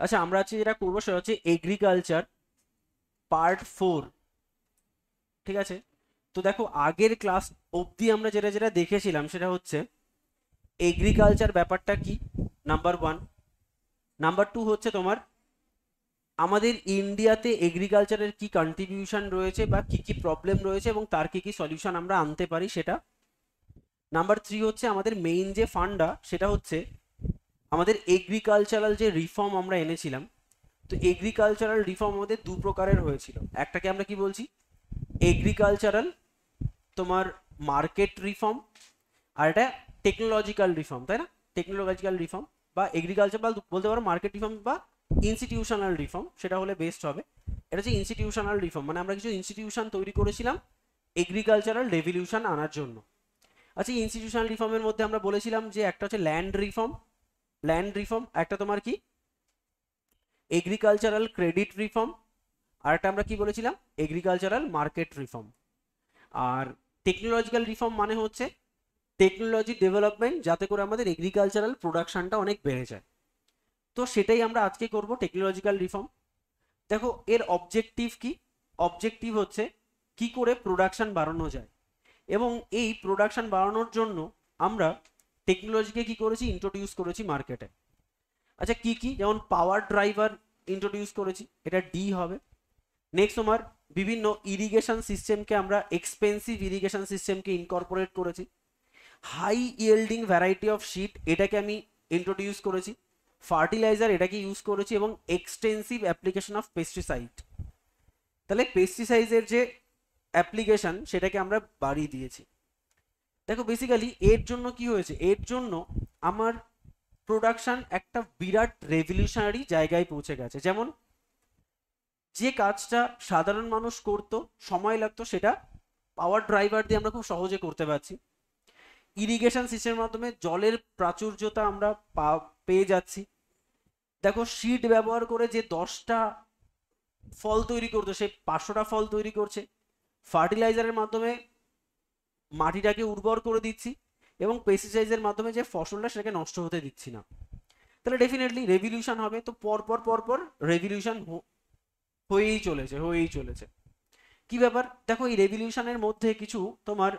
আচ্ছা, আমরা আজকে যেটা করবো সেটা হচ্ছে এগ্রিকালচার পার্ট 4। ঠিক আছে, তো দেখো আগের ক্লাস অবধি আমরা যেটা যেটা দেখেছিলাম সেটা হচ্ছে এগ্রিকালচার ব্যাপারটা কি, নাম্বার 1। নাম্বার 2 হচ্ছে তোমার আমাদের ইন্ডিয়াতে এগ্রিকালচারের কি কন্ট্রিবিউশন রয়েছে বা কি কি প্রবলেম রয়েছে এবং তার কি কি সলিউশন আমরা আনতে পারি সেটা। নাম্বার 3 হচ্ছে আমাদের মেইন যে ফান্ডা সেটা হচ্ছে আমাদের এগ্রিকালচারাল যে রিফর্ম আমরা এনেছিলাম। তো এগ্রিকালচারাল রিফর্ম আমাদের দু প্রকারের হয়েছিল, একটাকে আমরা কি বলছি এগ্রিকালচারাল তোমার মার্কেট রিফর্ম, আর এটা টেকনোলজিক্যাল রিফর্ম, তাই না? টেকনোলজিক্যাল রিফর্ম বা এগ্রিকালচার বা বলতে পারো মার্কেট রিফর্ম বা ইনস্টিটিউশনাল রিফর্ম, সেটা হলে বেস্ট হবে। এটা হচ্ছে ইনস্টিটিউশনাল রিফর্ম, মানে আমরা কিছু ইনস্টিটিউশন তৈরি করেছিলাম এগ্রিকালচারাল রেভলিউশন আনার জন্য। আচ্ছা, ইনস্টিটিউশনাল রিফর্মের মধ্যে আমরা বলেছিলাম যে একটা হচ্ছে ল্যান্ড রিফর্ম, একটা তোমার কি এগ্রিকালচারাল ক্রেডিট রিফর্ম, আর একটা আমরা কি বলেছিলাম এগ্রিকালচারাল মার্কেট রিফর্ম। আর টেকনোলজিক্যাল রিফর্ম মানে হচ্ছে টেকনোলজি ডেভেলপমেন্ট, যাতে করে আমাদের এগ্রিকালচারাল প্রোডাকশনটা অনেক বেড়ে যায়। তো সেটাই আমরা আজকে করব, টেকনোলজিক্যাল রিফর্ম। দেখো এর অবজেক্টিভ কি, অবজেক্টিভ হচ্ছে কি করে প্রোডাকশন বাড়ানো যায়, এবং এই প্রোডাকশন বাড়ানোর জন্য আমরা টেকনোলজিকে কি করেছি, ইন্ট্রোডিউস করেছি মার্কেটে। আচ্ছা, কি কি, যেমন পাওয়ার ড্রাইভার ইন্ট্রোডিউস করেছি, এটা ডি হবে। নেক্সট তোমার বিভিন্ন ইরিগেশন সিস্টেমকে আমরা এক্সপেন্সিভ ইরিগেশন সিস্টেমকে ইনকর্পোরেট করেছি। High yielding variety of seed, এটাকে আমি ইন্ট্রোডিউস করেছি। ফার্টিলাইজার, এটাকে ইউজ করেছি, এবং এক্সটেন্সিভ অ্যাপ্লিকেশন অফ পেস্টিসাইড। তাহলে পেস্টিসাইডের যে অ্যাপ্লিকেশন সেটাকে আমরা বাড়িয়ে দিয়েছি। দেখো বেসিক্যালি এর জন্য কি হয়েছে, এর জন্য আমার প্রোডাকশন একটা বিরাট রেভলিউশনারি জায়গায় পৌঁছে গেছে। যেমন যে কাজটা সাধারণ মানুষ করতো, সময় লাগতো, সেটা পাওয়ার ড্রাইভার দিয়ে আমরা খুব সহজে করতে পারছি। ইরিগেশন সিস্টেমের মাধ্যমে জলের প্রাচুর্যতা আমরা পেয়ে যাচ্ছি। দেখো সিড ব্যবহার করে যে 10টা ফল তৈরি করতো সে 500টা ফল তৈরি করছে। ফার্টিলাইজারের মাধ্যমে মাটিটাকে উর্বর করে দিচ্ছি, এবং পেস্টিসাইডের মাধ্যমে যে ফসলটা সেটাকে নষ্ট হতে দিচ্ছি না। তাহলে ডেফিনেটলি রেভলিউশন হবে। তো পরপর পরপর রেভলিউশন হয়েই চলেছে। কি ব্যাপার, দেখো এই রেভলিউশনের মধ্যে কিছু তোমার,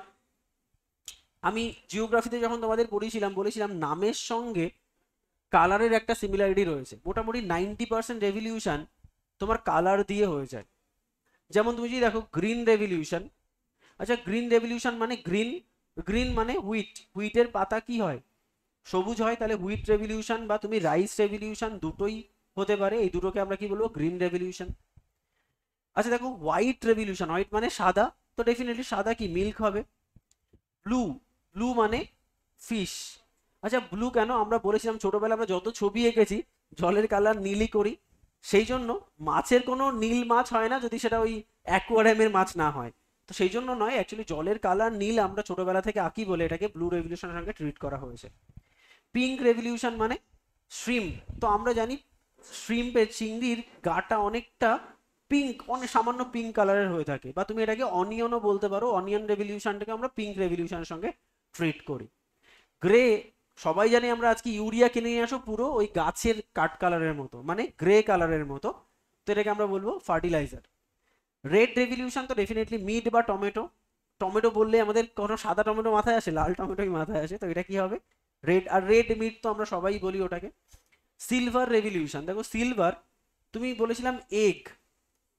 আমি জিওগ্রাফিতে যখন তোমাদের পড়িয়েছিলাম বলেছিলাম নামের সঙ্গে কালারের একটা সিমিলারিটি রয়েছে। মোটামুটি 90% রেভলিউশন তোমার কালার দিয়ে হয়ে যায়। যেমন তুমি যদি দেখো গ্রিন রেভলিউশন, আচ্ছা গ্রিন রেভলিউশন মানে গ্রিন, গ্রিন মানে হুইটের পাতা কি হয়, সবুজ হয়। তাহলে হুইট রেভলিউশন বা তুমি রাইস রেভলিউশন দুটোই হতে পারে, এই দুটোকে আমরা কি বলবো, গ্রিন রেভলিউশন। আচ্ছা দেখো হোয়াইট রেভলিউশন, হোয়াইট মানে সাদা, তো ডেফিনেটলি সাদা কি মিল্ক হবে। ব্লু, ব্লু মানে ফিশ। আচ্ছা ব্লু কেন, আমরা বলেছিলাম ছোটবেলা আমরা যত ছবি এঁকেছি জলের কালার নীলই করি, সেই জন্য মাছের কোনো নীল মাছ হয় না যদি সেটা ওই অ্যাকোয়ারিয়ামের মাছ না হয়। তো সেই জন্য নয়, অ্যাকচুয়ালি জলের কালার নীল আমরা ছোটবেলা থেকে আঁকি বলে এটাকে ব্লু রেভলিউশনের সঙ্গে ট্রিট করা হয়েছে। পিঙ্ক রেভলিউশন মানে শ্রিম্প, তো আমরা জানি শ্রিম্পের চিংড়ির গাটা অনেকটা পিঙ্ক, অনেক সামান্য পিঙ্ক কালারের হয়ে থাকে, বা তুমি এটাকে অনিয়নও বলতে পারো। অনিয়ন রেভলিউশনটাকে আমরা পিঙ্ক রেভলিউশনের সঙ্গে ট্রিট করি। গ্রে, সবাই জানি আমরা আজকে ইউরিয়া কিনে নিয়ে আসো পুরো ওই গাছের কাঠ কালারের মতো, মানে গ্রে কালারের মতো, তো এটাকে আমরা বলবো ফার্টিলাইজার। রেড রেভলিউশন তো ডেফিনেটলি মিট বা টমেটো, টমেটো বললে আমাদের কোনো সাদা টমেটো মাথায় আসে, লাল টমেটোই মাথায় আসে, তো এটা কি হবে রেড। আর রেড মিট তো আমরা সবাই বলি ওটাকে। সিলভার রেভলিউশন, দেখো সিলভার, তুমি বলেছিলাম এগ,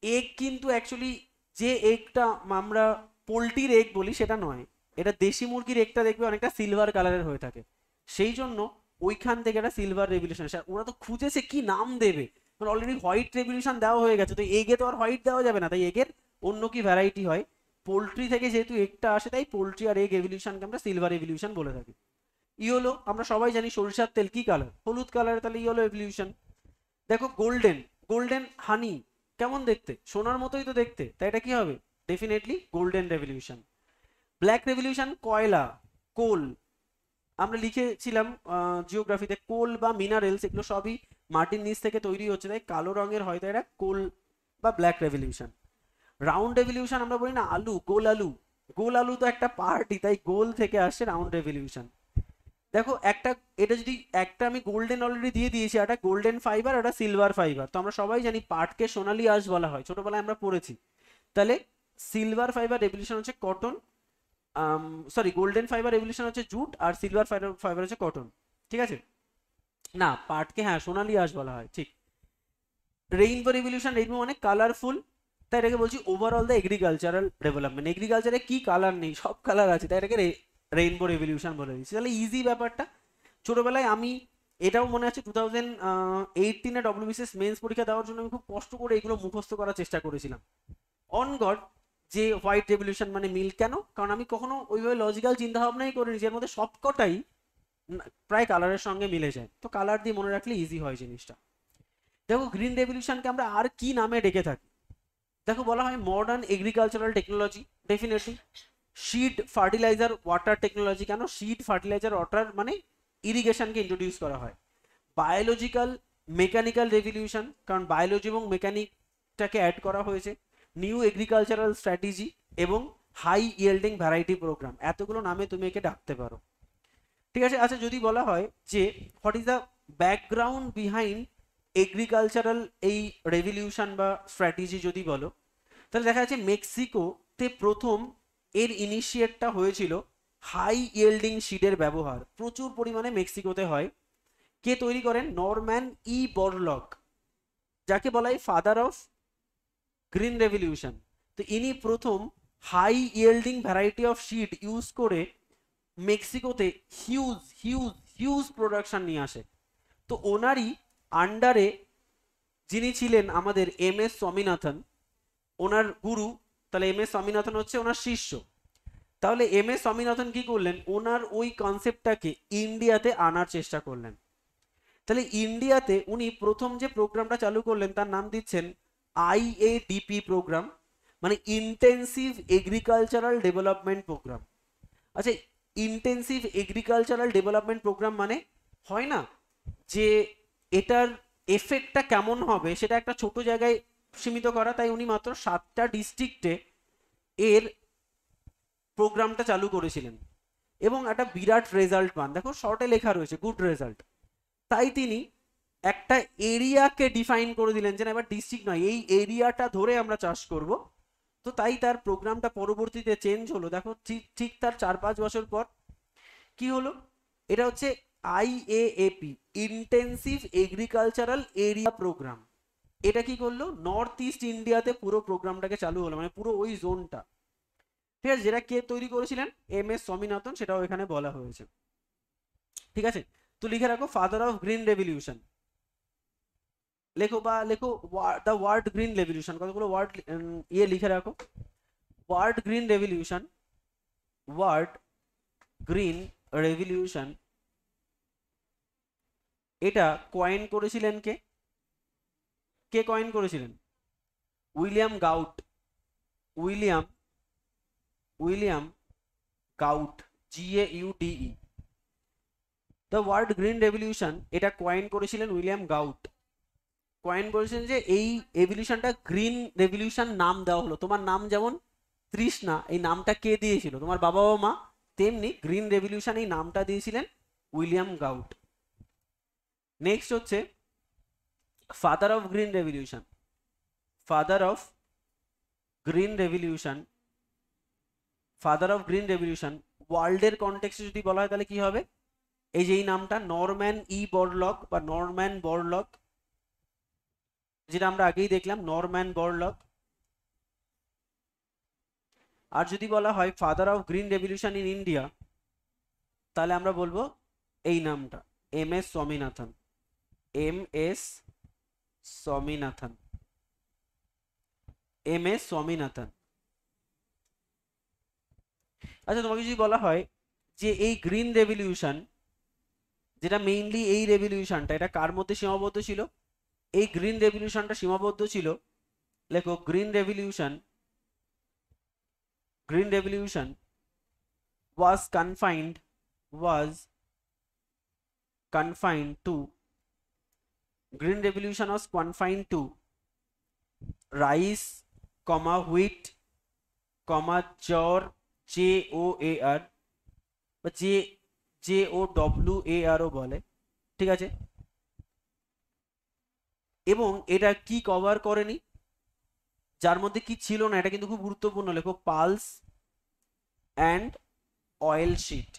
এগ কিন্তু অ্যাকচুয়ালি যে এগটা আমরা পোলট্রির এগ বলি সেটা নয়, এটা দেশি মুরগির এগটা দেখবে অনেকটা সিলভার কালারের হয়ে থাকে। সেই জন্য ওইখান থেকে একটা সিলভার রেভলিউশন, ওরা তো খুঁজেছে কি নাম দেবে, মানে অলরেডি হোয়াইট রেভলিউশন দেওয়া হয়ে গেছে, তো এগে তো আর হোয়াইট দেওয়া যাবে না, তাই এগের অন্য কি ভ্যারাইটি হয়। পোলট্রি থেকে যেহেতু এগটা আসে তাই পোলট্রি আর এগ রেভলিউশনকে আমরা সিলভার রেভলিউশন বলে থাকি। ইয়েলো, আমরা সবাই জানি সরিষার তেল কি কালার, হলুদ কালার, তাহলে ইয়েলো রেভলিউশন। দেখো গোল্ডেন, গোল্ডেন হানি কেমন দেখতে, সোনার মতোই তো দেখতে, তাই এটা কি হবে, definitely golden revolution. Black revolution কয়লা, কোল, আমরা লিখেছিলাম জিওগ্রাফিতে কোল বা মিনারেলস এগুলো সবই মাটির নিচ থেকে তৈরি হচ্ছে, তাই কালো রঙের হয়, তাই এটা কোল বা ব্ল্যাক রেভলিউশন। রাউন্ড রেভলিউশন আমরা বলি না আলু, গোল আলু, গোল আলু তো একটা পার্টি, তাই গোল থেকে আসছে রাউন্ড রেভলিউশন। দেখো একটা, এটা যদি একটা আমি গোল্ডেন অলরেডি দিয়ে দিয়েছি, একটা গোল্ডেন ফাইবার, একটা সিলভার ফাইবার। তো আমরা সবাই জানি পাটকে সোনালী আঁশ বলা হয়, ছোটবেলায় আমরা পড়েছি। তাহলে সিলভার ফাইবার রেভলিউশন হচ্ছে cotton, sorry golden fibre revolution হচ্ছে জুট, আর সিলভার ফাইবার ফাইবার হচ্ছে কটন। ঠিক আছে, না পাটকে হ্যাঁ সোনালী আঁশ বলা হয়, ঠিক। রেইনবো রেভলিউশন, রেইনবো মানে কালারফুল, তাই এটাকে বলছি ওভারঅল দ্য এগ্রিকালচারাল ডেভেলপমেন্ট। এগ্রিকালচারে কি কালার নেই, সব কালার আছে, তাই এটাকে রেইনবো রেভলিউশন বলে দিচ্ছি। তাহলে ইজি ব্যাপারটা। ছোটবেলায় আমি, এটাও মনে আছে 2018-এ ডব্লিউবিসিএস মেন্স পরীক্ষা দেওয়ার জন্য আমি খুব কষ্ট করে এগুলো মুখস্থ করার চেষ্টা করেছিলাম। অন গড, যে হোয়াইট রেভলিউশন মানে মিল্ক, কেন? কারণ আমি কখনো ওইভাবে লজিক্যাল চিন্তা ভাবনাই করিনি যে এর মধ্যে সবকটাই প্রায় কালারের সঙ্গে মিলে যায়, তো কালার দিয়ে মনে রাখলে ইজি হয় জিনিসটা। দেখো গ্রিন রেভলিউশনকে আমরা আর কি নামে ডেকে থাকি? দেখো বলা হয় modern agricultural technology, definitely. Seed fertiliser water technology, কেন সিড ফার্টিলাইজার ওয়াটার মানে ইরিগেশনকে ইন্ট্রোডিউস করা হয়। বায়োলজিক্যাল মেকানিক্যাল রেভলিউশন, কারণ বায়োলজি এবং মেকানিকটাকে অ্যাড করা হয়েছে। নিউ এগ্রিকালচারাল স্ট্র্যাটেজি এবং হাই ইয়েল্ডিং ভ্যারাইটি প্রোগ্রাম, এতগুলো নামে তুমি একে ডাকতে পারো। ঠিক আছে, আচ্ছা যদি বলা হয় যে what is the background behind agricultural এই রেভলিউশন বা স্ট্র্যাটেজি যদি বলো, তাহলে দেখা যাচ্ছে মেক্সিকোতে প্রথম এর ইনিশিয়েটটা হয়েছিল হাই ইয়েল্ডিং সিডের ব্যবহার প্রচুর পরিমাণে মেক্সিকোতে হয়। কে তৈরি করেন? নরম্যান ই বরলক, যাকে বলা হয় ফাদার অফ গ্রিন রেভলিউশন। তো ইনি প্রথম high yielding variety of seed use করে মেক্সিকোতে হিউজ হিউজ হিউজ প্রোডাকশন নিয়ে আসে। তো ওনারই আন্ডারে যিনি ছিলেন আমাদের এম এস স্বামীনাথন, ওনার গুরু, তাহলে এম এস স্বামীনাথন হচ্ছে ওনার শিষ্য। তাহলে এম এস স্বামীনাথন কি করলেন? ওনার ওই কনসেপ্টটাকে ইন্ডিয়াতে আনার চেষ্টা করলেন। তাহলে ইন্ডিয়াতে উনি প্রথম যে প্রোগ্রামটা চালু করলেন তার নাম দিচ্ছেন IADP প্রোগ্রাম, মানে ইন্টেন্সিভ এগ্রিকালচারাল ডেভেলপমেন্ট প্রোগ্রাম। আচ্ছা, ইন্টেন্সিভ এগ্রিকালচারাল ডেভেলপমেন্ট প্রোগ্রাম মানে হয় না যে এটার এফেক্টটা কেমন হবে সেটা একটা ছোট জায়গায় সীমিত করা, তাই উনি মাত্র 7টা ডিস্ট্রিক্টে এর প্রোগ্রামটা চালু করেছিলেন এবং একটা বিরাট রেজাল্ট পান। দেখো শর্টে লেখা রয়েছে গুড রেজাল্ট। তাই তিনি একটা এরিয়াকে ডিফাইন করে দিলেন যে না এবার ডিস্ট্রিক্ট নয়, এই এরিয়াটা ধরে আমরা চাষ করব। তো তাই তার প্রোগ্রামটা পরবর্তীতে চেঞ্জ হলো। দেখো ঠিক ঠিক তার 4-5 বছর পর কি হলো, এটা হচ্ছে IAAP, intensive agricultural area programme. এটা কি করলো, নর্থ ইস্ট ইন্ডিয়াতে পুরো প্রোগ্রামটাকে চালু হলো, মানে পুরো ওই জোনটা। ঠিক আছে, যেটা কে তৈরি করেছিলেন? এম এস স্বামীনাথন, সেটাও এখানে বলা হয়েছে। ঠিক আছে, তো লিখে রাখো ফাদার অফ গ্রিন রেভলিউশন, লেখো বা লেখো দ্য ওয়ার্ড গ্রিন রেভলিউশন, কতগুলো ওয়ার্ড ইয়ে লিখে রাখো। Word green revolution, word green revolution, এটা কয়েন করেছিলেন কে? কে কয়েন করেছিলেন? William Gaud. William William Gaud, GAUDE। The word green revolution এটা কয়েন করেছিলেন উইলিয়াম গাউট। কয়েন বলেছেন যে এই রেভলিউশনটা গ্রিন রেভলিউশন নাম দেওয়া হলো। তোমার নাম যেমন তৃষ্ণা, এই নামটা কে দিয়েছিল? তোমার বাবা ও মা। তেমনি গ্রিন রেভলিউশন এই নামটা দিয়েছিলেন উইলিয়াম গাউট। নেক্সট হচ্ছে father of green revolution. Father of green revolution, father of green revolution ওয়ার্ল্ডের কনটেক্সটে যদি বলা হয় তাহলে কি হবে? এই যে এই নামটা নরম্যান ই বরলক বা নরম্যান বরলক, যেটা আমরা আগেই দেখলাম নরম্যান বরলক। আর যদি বলা হয় father of green revolution in India, তাহলে আমরা বলবো এই নামটা M S Swaminathan. M S Swaminathan, M S Swaminathan. আচ্ছা তোমাকে যদি বলা হয় যে এই গ্রিন রেভলিউশন, যেটা মেইনলি এই রেভলিউশনটা, এটা কার মধ্যে সীমাবদ্ধ ছিল? এই গ্রিন রেভলিউশনটা সীমাবদ্ধ ছিল, লেখো green revolution, green revolution was confined to, green revolution was confined to rice, wheat, jar, JOAR, বা JOWARO বলে, ঠিক আছে। এবং এটা কি কভার করেনি, যার মধ্যে কি ছিল না, এটা কিন্তু খুব গুরুত্বপূর্ণ, লেখো পালস অ্যান্ড অয়েল শিট।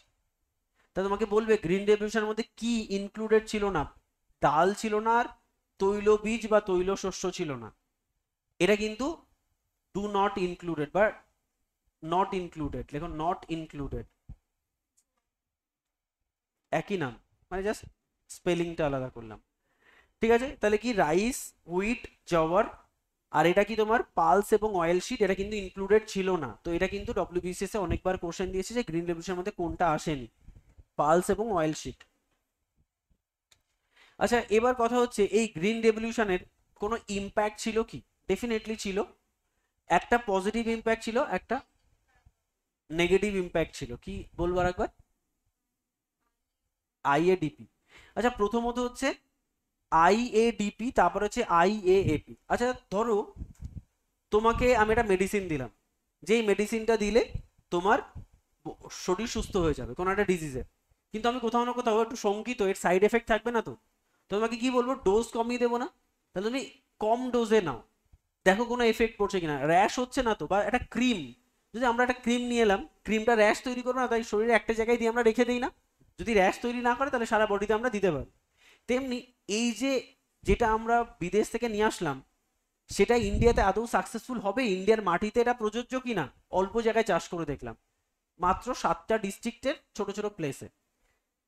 তা তোমাকে বলবে গ্রিন রেভলিউশনের মধ্যে কি ইনক্লুডেড ছিল না, ডাল ছিল না, আর তৈল বীজ বা তৈল শস্য ছিল না। এটা কিন্তু ডু নট ইনক্লুডেড বা নট ইনক্লুডেড, লেখো নট ইনক্লুডেড, একই নাম, মানে জাস্ট স্পেলিংটা আলাদা করলাম, ঠিক আছে। তাহলে কি রাইস, হুইট, জওয়ার, আর এটা কি তোমার পালস এবং অয়েল শিট, এটা কিন্তু ইনক্লুডেড ছিল না। তো এটা কিন্তু ডব্লিউবিসিএস এ অনেকবার কোশ্চেন দিয়েছে যে গ্রিন রেভলিউশনের মধ্যে কোনটা আসেনি, পালস এবং অয়েল শিট। আচ্ছা, এবার কথা হচ্ছে এই গ্রিন রেভলিউশনের কোনো ইম্প্যাক্ট ছিল কি? ডেফিনেটলি ছিল, একটা পজিটিভ ইম্প্যাক্ট ছিল, একটা নেগেটিভ ইম্প্যাক্ট ছিল। কি বলবো একবার? আইএডিপি। আচ্ছা, প্রথমত হচ্ছে আইএডিপি, তারপর হচ্ছে আইএএপি। আচ্ছা ধরো তোমাকে আমি একটা মেডিসিন দিলাম, যেই মেডিসিনটা দিলে তোমার শরীর সুস্থ হয়ে যাবে কোনো একটা ডিজিজে, কিন্তু আমি কোথাও না কোথাও একটু শঙ্কিত এর সাইড এফেক্ট থাকবে না তো, তোমাকে কি বলবো, ডোজ কমিয়ে দেবো না? তাহলে তুমি কম ডোজে নাও, দেখো কোনো এফেক্ট পড়ছে কিনা, র্যাশ হচ্ছে না তো। বা একটা ক্রিম, যদি আমরা একটা ক্রিম নিয়ে এলাম, ক্রিমটা র্যাশ তৈরি করবো না, তাই শরীরে একটা জায়গায় দিয়ে আমরা রেখে দিই না, যদি র্যাশ তৈরি না করে তাহলে সারা বডিতে আমরা দিতে পারি। তেমনি এই যে যেটা আমরা বিদেশ থেকে নিয়ে আসলাম, সেটা ইন্ডিয়াতে আদৌ সাকসেসফুল হবে? ইন্ডিয়ার মাটিতে এটা প্রযোজ্য কিনা? অল্প জায়গায় চাষ করে দেখলাম, মাত্র 7টা ডিস্ট্রিক্টের ছোট ছোট প্লেসে।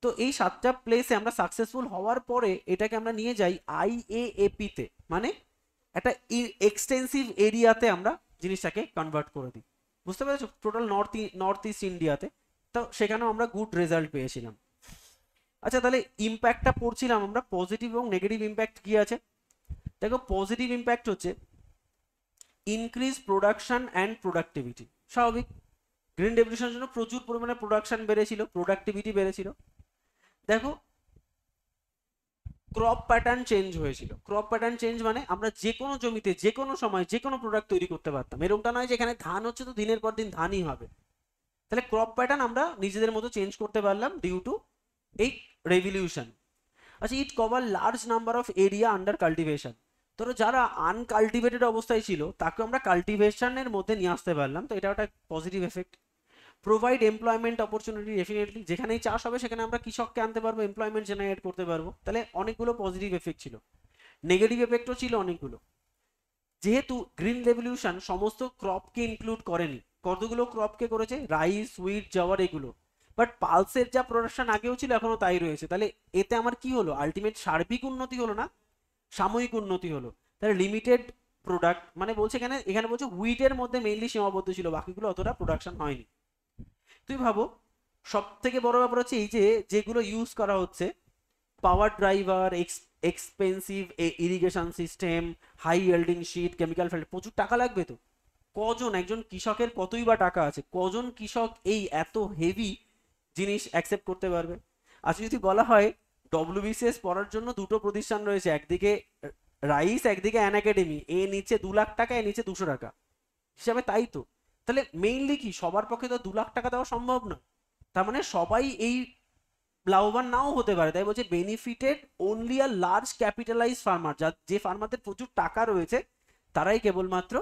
তো এই 7টা প্লেসে আমরা সাকসেসফুল হওয়ার পরে এটাকে আমরা নিয়ে যাই আইএএপি তে, মানে একটা এক্সটেন্সিভ এরিয়াতে আমরা জিনিসটাকে কনভার্ট করে দিই। বুঝতে পেরেছো? টোটাল নর্থ ইস্ট ইন্ডিয়াতে। তো সেখানেও আমরা গুড রেজাল্ট পেয়েছিলাম। আচ্ছা, তাহলে ইম্প্যাক্টটা পড়ছিলাম আমরা, পজিটিভ এবং নেগেটিভ ইম্প্যাক্ট কি আছে। দেখো, পজিটিভ ইম্প্যাক্ট হচ্ছে ইনক্রিজ প্রোডাকশন অ্যান্ড প্রোডাক্টিভিটি। স্বাভাবিক, গ্রিন রেভলিউশনের জন্য প্রচুর পরিমাণে প্রোডাকশন বেড়েছিল, প্রোডাক্টিভিটি বেড়েছিল। দেখো, ক্রপ প্যাটার্ন চেঞ্জ হয়েছিল। ক্রপ প্যাটার্ন চেঞ্জ মানে আমরা যে কোনো জমিতে যে কোনো সময় যে কোনো প্রোডাক্ট তৈরি করতে পারতাম, এরকমটা নয় যে এখানে ধান হচ্ছে তো দিনের পর দিন ধানই হবে। তাহলে ক্রপ প্যাটার্ন আমরা নিজেদের মতো চেঞ্জ করতে পারলাম ডিউ টু এই রেভলিউশন। আচ্ছা, it cover large number of area under cultivation. ধরো যারা আনকাল্টিভেটেড অবস্থায় ছিল তাকে আমরা কাল্টিভেশনের মধ্যে নিয়ে আসতে পারলাম, তো এটা একটা positive effect. Provide employment opportunity, definitely যেখানেই চাষ হবে সেখানে আমরা কৃষককে আনতে পারবো, এমপ্লয়মেন্ট জেনারেট করতে পারবো। তাহলে অনেকগুলো পজিটিভ এফেক্ট ছিল। নেগেটিভ এফেক্টও ছিল অনেকগুলো। যেহেতু গ্রিন রেভলিউশন সমস্ত ক্রপকে ইনক্লুড করেনি, কতগুলো ক্রপকে করেছে, রাইস, হুইট, জওয়ার, এগুলো। বাট পালসের যা প্রোডাকশন আগেও ছিল এখনো তাই রয়েছে। তাহলে এতে আমার কি হলো, আলটিমেট সার্বিক উন্নতি হলো না, সাময়িক উন্নতি হলো। তাহলে লিমিটেড প্রোডাক্ট মানে বলছে এখানে, এখানে বলছে হুইটের মধ্যে মেইনলি সীমাবদ্ধ ছিল, বাকিগুলো অতটা প্রোডাকশন হয়নি। তুই ভাবো, সব থেকে বড় ব্যাপার হচ্ছে এই যে যেগুলো ইউজ করা হচ্ছে, power driver, expensive irrigation system, high yielding seed, chemical felt, প্রচুর টাকা লাগবে তো। কজন, একজন কৃষকের কতই বা টাকা আছে, কজন কৃষক এই এত হেভি জিনিস অ্যাকসেপ্ট করতে পারবে? আচ্ছা, যদি বলা হয় ডব্লিউবিসিএস পড়ার জন্য দুটো প্রতিষ্ঠান রয়েছে, একদিকে রাইস, একদিকে অ্যান একাডেমি, এ নিচ্ছে 2 লাখ টাকা, এ নিচ্ছে 200 টাকা, হিসাবে তাই তো। তাহলে মেইনলি কি সবার পক্ষে তো 2 লাখ টাকা দেওয়া সম্ভব না। তার মানে সবাই এই লাভবান নাও হতে পারে। তাই বলছে benefited only a large capitalise farmer, যে ফার্মারদের প্রচুর টাকা রয়েছে তারাই কেবলমাত্র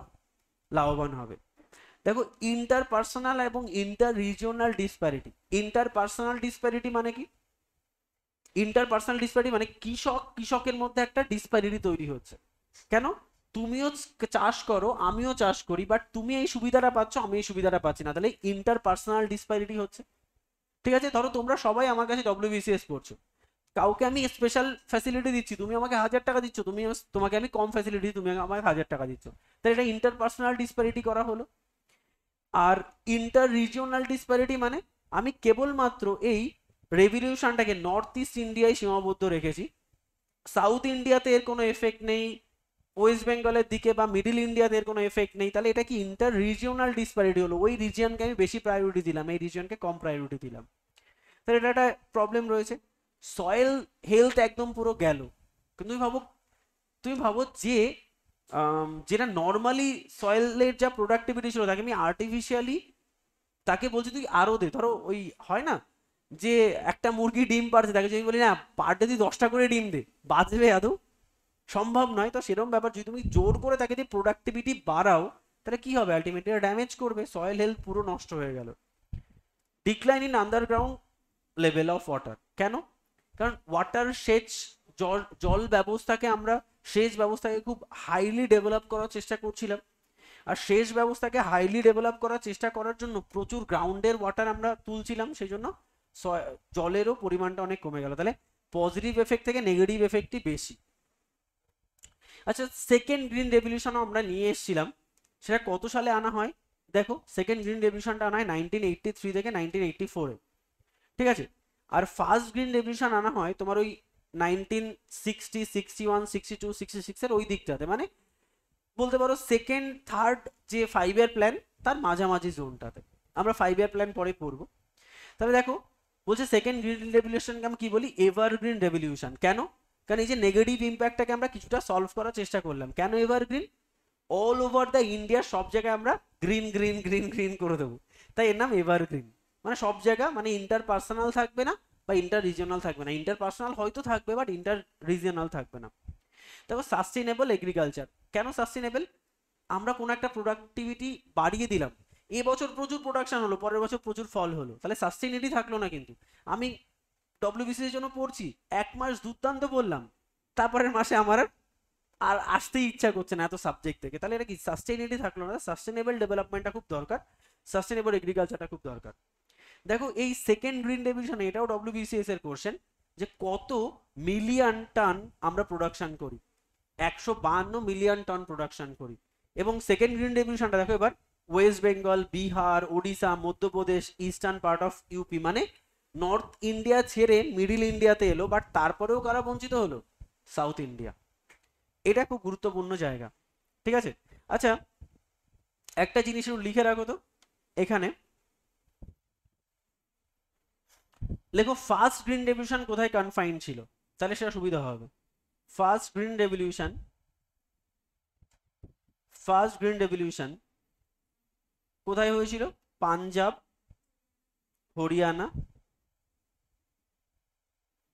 লাভবান হবে। দেখো, ইন্টারপার্সোনাল এবং inter regional disparity. Interpersonal disparity মানে কি? ইন্টারপার্সোনাল ডিসপ্যারিটি মানে কৃষকের মধ্যে একটা ডিসপ্যারিটি তৈরি হচ্ছে। কেন? তুমিও চাষ করো, আমিও চাষ করি, বাট তুমি এই সুবিধাটা পাচ্ছ, আমি এই সুবিধাটা পাচ্ছি না, তাহলে ইন্টারপার্সোনাল ডিসপ্যারিটি হচ্ছে। ঠিক আছে, ধরো তোমরা সবাই আমার কাছে ডব্লিউবিসিএস পড়ছো, কাউকে আমি স্পেশাল ফ্যাসিলিটি দিচ্ছি, তুমি আমাকে 1000 টাকা দিচ্ছ, তোমাকে আমি কম ফ্যাসিলিটি, তুমি আমাকে 1000 টাকা দিচ্ছ, তাহলে এটা ইন্টারপার্সোনাল ডিসপ্যারিটি করা হলো। আর ইন্টার রিজিওনাল ডিসপ্যারিটি মানে আমি কেবলমাত্র এই রেভলিউশনটাকে নর্থ ইস্ট ইন্ডিয়ায় সীমাবদ্ধ রেখেছি, সাউথ ইন্ডিয়াতে এর কোনো এফেক্ট নেই, ওয়েস্ট বেঙ্গলের দিকে বা মিডিল ইন্ডিয়াতে এর কোনো এফেক্ট নেই। তাহলে এটা কি ইন্টার রিজিওনাল ডিসপ্যারিটি হলো, ওই রিজিয়নকে আমি বেশি প্রায়োরিটি দিলাম, এই রিজিয়নকে কম প্রায়োরিটি দিলাম। তাহলে এটা একটা প্রবলেম রয়েছে। সয়েল হেলথ একদম পুরো গেল। কিন্তু তুমি ভাবো যে যেটা নর্মালি সয়েলের যা প্রোডাক্টিভিটি ছিল তাকে আমি আর্টিফিশিয়ালি তাকে বলছি তুই আরো দে। ধরো ওই হয় না যে একটা মুরগি ডিম পারছে, তাকে যদি বলি না পার ডে তুই 10টা করে ডিম দে, বাঁচবে আদৌ? সম্ভব নয়। তো সেরকম ব্যাপার, যদি তুমি জোর করে তাকে দিয়ে প্রোডাক্টিভিটি বাড়াও, তাহলে কি হবে, আলটিমেটলি ড্যামেজ করবে, সয়েল হেলথ পুরো নষ্ট হয়ে গেল। Decline in underground level of water, কেন? কারণ ওয়াটার সেচ, জল জল ব্যবস্থাকে আমরা, সেচ ব্যবস্থাকে খুব হাইলি ডেভেলপ করার চেষ্টা করছিলাম। আর সেচ ব্যবস্থাকে হাইলি ডেভেলপ করার চেষ্টা করার জন্য প্রচুর গ্রাউন্ডের ওয়াটার আমরা তুলছিলাম, সেই জন্য জলেরও পরিমাণটা অনেক কমে গেল। তাহলে পজিটিভ এফেক্ট থেকে নেগেটিভ এফেক্টই বেশি। আচ্ছা, সেকেন্ড গ্রিন রেভলিউশনও আমরা নিয়ে এসেছিলাম, সেটা কত সালে আনা হয়? দেখো, সেকেন্ড গ্রিন রেভলিউশনটা আনা হয় 1983 থেকে 1984-এ, ঠিক আছে। আর ফার্স্ট গ্রিন রেভলিউশন আনা হয় তোমার ওই 1960, 61, 62, 66-এর ওই দিকটাতে, মানে বলতে পারো সেকেন্ড থার্ড যে 5 ইয়ার প্ল্যান তার মাঝামাঝি জোনটাতে। আমরা 5 ইয়ার প্ল্যান পরে পড়বো। তাহলে দেখো, বলছে সেকেন্ড গ্রিন রেভলিউশনকে আমি কি বলি, এভারগ্রিন রেভলিউশন। কেন? কারণ এই যে নেগেটিভ ইম্প্যাক্টটাকে আমরা কিছুটা সলভ করার চেষ্টা করলাম। কেন evergreen? All over the India সব জায়গায় আমরা গ্রিন গ্রিন গ্রিন গ্রিন করে দেবো, তাই এর নাম এভারগ্রিন। মানে সব জায়গা, মানে ইন্টার পার্সোনাল থাকবে না বা ইন্টার রিজিওনাল থাকবে না, ইন্টার পার্সোনাল হয়তো থাকবে বাট ইন্টার রিজিওনাল থাকবে না। দেখো, সাস্টেনেবল এগ্রিকালচার। কেন সাস্টেনেবল? আমরা কোনো একটা প্রোডাক্টিভিটি বাড়িয়ে দিলাম, এবছর প্রচুর প্রোডাকশন হলো, পরের বছর প্রচুর ফল হলো, তাহলে সাস্টেনেবিলিটি থাকলো না। কিন্তু আমি ডব্লিউবিসি এর জন্য পড়ছি, 1 মাস দুর্দান্ত বললাম, তারপরের মাসে আমার আর আসতেই ইচ্ছা করছে না এত সাবজেক্ট থেকে, তাহলে এটা কি সাস্টেনেবিলিটি থাকলো না। সাস্টেনেবল ডেভেলপমেন্টটা খুব দরকার, সাস্টেনেবল এগ্রিকালচারটা খুব দরকার। দেখো, এই সেকেন্ড গ্রিন রেভলিউশনে এটাও ডব্লিউবিসিএস এর কোশ্চেন, যে কত মিলিয়ন টন আমরা প্রোডাকশন করি। 152 মিলিয়ন টন প্রোডাকশন করি। এবং সেকেন্ড গ্রিন রেভলিউশনটা দেখো এবার, West Bengal, Bihar, Odisha, Madhya Pradesh, eastern part of UP, মানে নর্থ ইন্ডিয়া ছেড়ে মিডিল ইন্ডিয়াতে এলো, বাট তারপরেও কারা বঞ্চিত হলো? South India. এটা খুব গুরুত্বপূর্ণ জায়গা, ঠিক আছে। আচ্ছা, একটা জিনিস লিখে রাখো তো এখানে, লেখো ফার্স্ট গ্রিন রেভলিউশন কোথায় কনফাইন্ড ছিল, তাহলে সেটা সুবিধা হবে। First green revolution, first green revolution কোথায় হয়েছিল? পাঞ্জাব, হরিয়ানা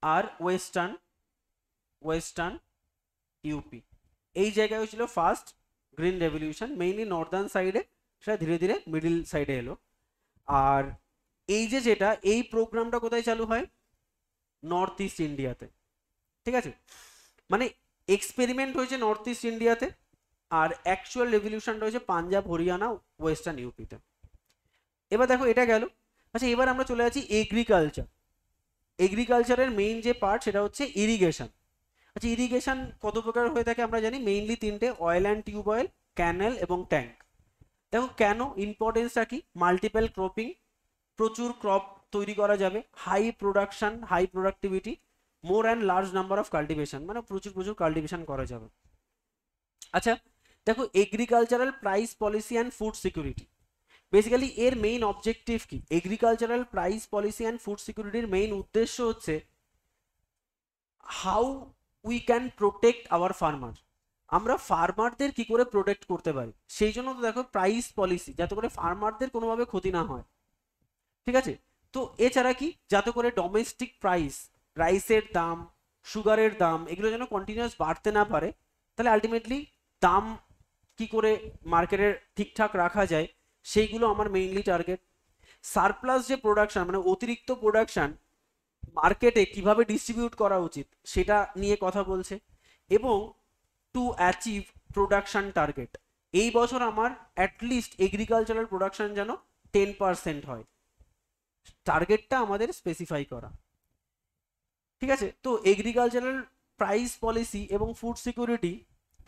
আর ওয়েস্টার্ন ওয়েস্টার্ন ইউপি, এই জায়গায় হয়েছিল first green revolution. Mainly Northern সাইডে, সেটা ধীরে ধীরে মিডিল সাইডে এলো। আর এই যে যেটা, এই প্রোগ্রামটা কোথায় চালু হয়? নর্থ ইস্ট ইন্ডিয়াতে, ঠিক আছে। মানে এক্সপেরিমেন্ট হয়েছে নর্থ ইস্ট ইন্ডিয়াতে, আর অ্যাকচুয়াল রেভলিউশনটা হয়েছে পাঞ্জাব, হরিয়ানা, ওয়েস্টার্ন ইউপিতে। এবার দেখো, এটা গেল। আচ্ছা, এবার আমরা চলে যাচ্ছি এগ্রিকালচার। এগ্রিকালচারের মেইন যে পার্ট সেটা হচ্ছে ইরিগেশন। আচ্ছা, ইরিগেশন কত প্রকার হয়ে থাকে আমরা জানি, মেইনলি 3টে, অয়েল অ্যান্ড টিউবওয়েল, ক্যানেল এবং ট্যাঙ্ক। দেখো কেন ইম্পর্টেন্সটা কি, মাল্টিপল ক্রপিং, প্রচুর ক্রপ তৈরি করা যাবে, high production, high productivity, more and large number of cultivation, মানে প্রচুর প্রচুর কাল্টিভেশন করা যাবে। আচ্ছা, দেখো agricultural price policy and food security, basically এর মেইন অবজেক্টিভ কি? Agricultural price policy and food সিকিউরিটির মেইন উদ্দেশ্য হচ্ছে how we can protect our farmer, আমরা ফার্মারদের কি করে প্রোটেক্ট করতে পারি, সেই জন্য তো দেখো প্রাইস পলিসি, যাতে করে ফার্মারদের কোনোভাবে ক্ষতি না হয়, ঠিক আছে। তো এছাড়া কি, যাতে করে ডোমেস্টিক প্রাইস, রাইসের দাম, সুগারের দাম, এগুলো যেন কন্টিনিউয়াস বাড়তে না পারে, তাহলে আলটিমেটলি দাম কি করে মার্কেটের ঠিকঠাক রাখা যায়, সেইগুলো আমার মেইনলি টার্গেট। সারপ্লাস যে প্রোডাকশন, মানে অতিরিক্ত প্রোডাকশন মার্কেটে কিভাবে ডিস্ট্রিবিউট করা উচিত সেটা নিয়ে কথা বলছে। এবং টু অ্যাচিভ প্রোডাকশন টার্গেট, এই বছর আমার অ্যাটলিস্ট এগ্রিকালচারাল প্রোডাকশন যেন 10% হয়, টার্গেটটা আমাদের স্পেসিফাই করা, ঠিক আছে। তো এগ্রিকালচারাল প্রাইস পলিসি এবং ফুড সিকিউরিটি